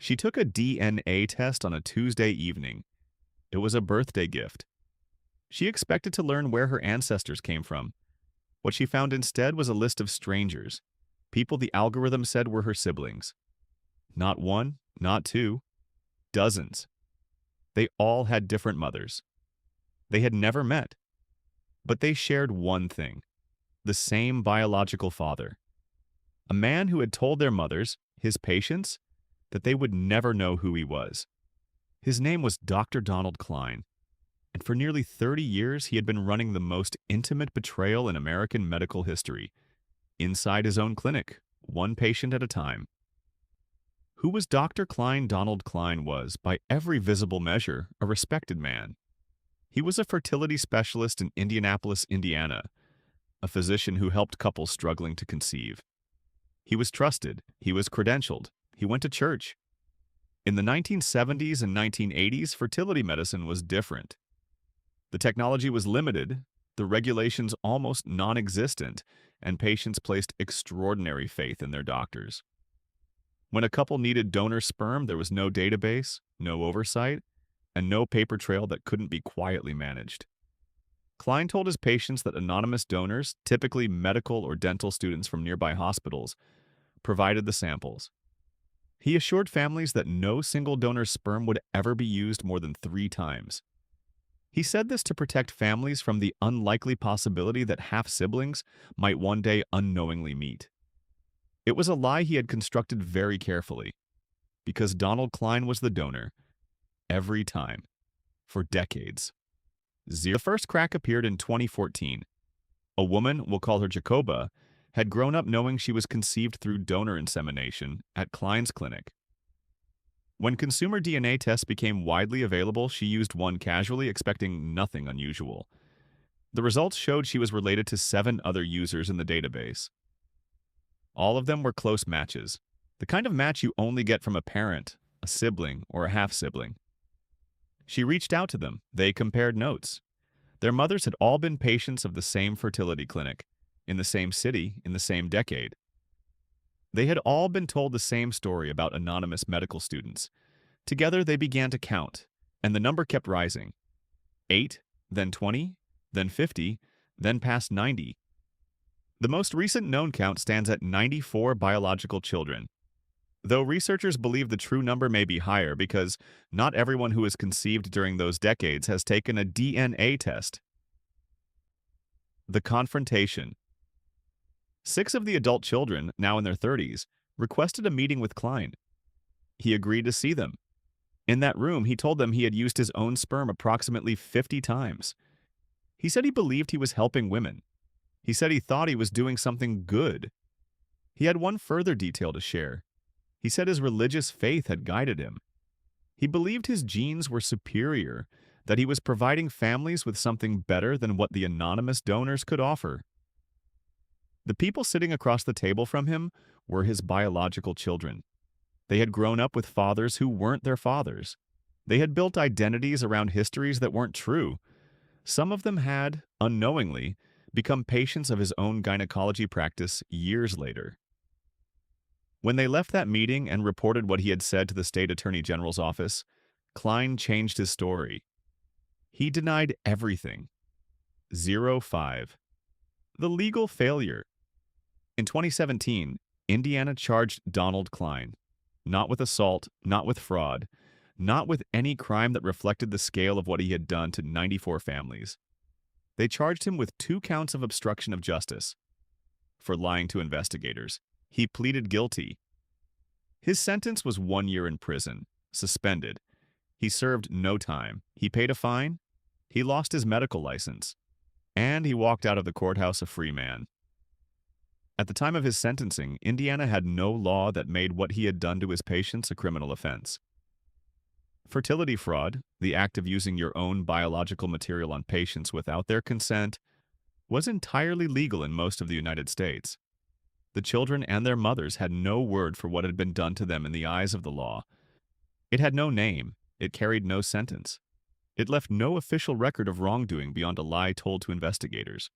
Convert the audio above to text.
She took a DNA test on a Tuesday evening. It was a birthday gift. She expected to learn where her ancestors came from. What she found instead was a list of strangers, people the algorithm said were her siblings. Not one, not two, dozens. They all had different mothers. They had never met, but they shared one thing: the same biological father. A man who had told their mothers, his patients, that they would never know who he was. His name was Dr. Donald Cline, and for nearly 30 years he had been running the most intimate betrayal in American medical history, inside his own clinic, one patient at a time. Who was Dr. Cline? Donald Cline was, by every visible measure, a respected man. He was a fertility specialist in Indianapolis, Indiana, a physician who helped couples struggling to conceive. He was trusted, he was credentialed, he went to church. In the 1970s and 1980s, fertility medicine was different. The technology was limited, the regulations almost non-existent, and patients placed extraordinary faith in their doctors. When a couple needed donor sperm, there was no database, no oversight, and no paper trail that couldn't be quietly managed. Cline told his patients that anonymous donors, typically medical or dental students from nearby hospitals, provided the samples. He assured families that no single donor's sperm would ever be used more than 3 times. He said this to protect families from the unlikely possibility that half-siblings might one day unknowingly meet. It was a lie he had constructed very carefully, because Donald Cline was the donor, every time, for decades. The first crack appeared in 2014. A woman, we'll call her Jacoba, had grown up knowing she was conceived through donor insemination at Cline's clinic. When consumer DNA tests became widely available, she used one casually, expecting nothing unusual. The results showed she was related to 7 other users in the database. All of them were close matches, the kind of match you only get from a parent, a sibling, or a half-sibling. She reached out to them. They compared notes. Their mothers had all been patients of the same fertility clinic, in the same city, in the same decade. They had all been told the same story about anonymous medical students. Together they began to count, and the number kept rising. 8, then 20, then 50, then past 90. The most recent known count stands at 94 biological children, though researchers believe the true number may be higher because not everyone who was conceived during those decades has taken a DNA test. The confrontation. 6 of the adult children, now in their 30s, requested a meeting with Cline. He agreed to see them. In that room, he told them he had used his own sperm approximately 50 times. He said he believed he was helping women. He said he thought he was doing something good. He had one further detail to share. He said his religious faith had guided him. He believed his genes were superior, that he was providing families with something better than what the anonymous donors could offer. The people sitting across the table from him were his biological children. They had grown up with fathers who weren't their fathers. They had built identities around histories that weren't true. Some of them had, unknowingly, become patients of his own gynecology practice years later. When they left that meeting and reported what he had said to the state attorney general's office, Cline changed his story. He denied everything. 0-5. The legal failure. In 2017, Indiana charged Donald Cline, not with assault, not with fraud, not with any crime that reflected the scale of what he had done to 94 families. They charged him with 2 counts of obstruction of justice. For lying to investigators, he pleaded guilty. His sentence was 1 year in prison, suspended. He served no time. He paid a fine. He lost his medical license. And he walked out of the courthouse a free man. At the time of his sentencing, Indiana had no law that made what he had done to his patients a criminal offense. Fertility fraud, the act of using your own biological material on patients without their consent, was entirely legal in most of the United States. The children and their mothers had no word for what had been done to them in the eyes of the law. It had no name. It carried no sentence. It left no official record of wrongdoing beyond a lie told to investigators.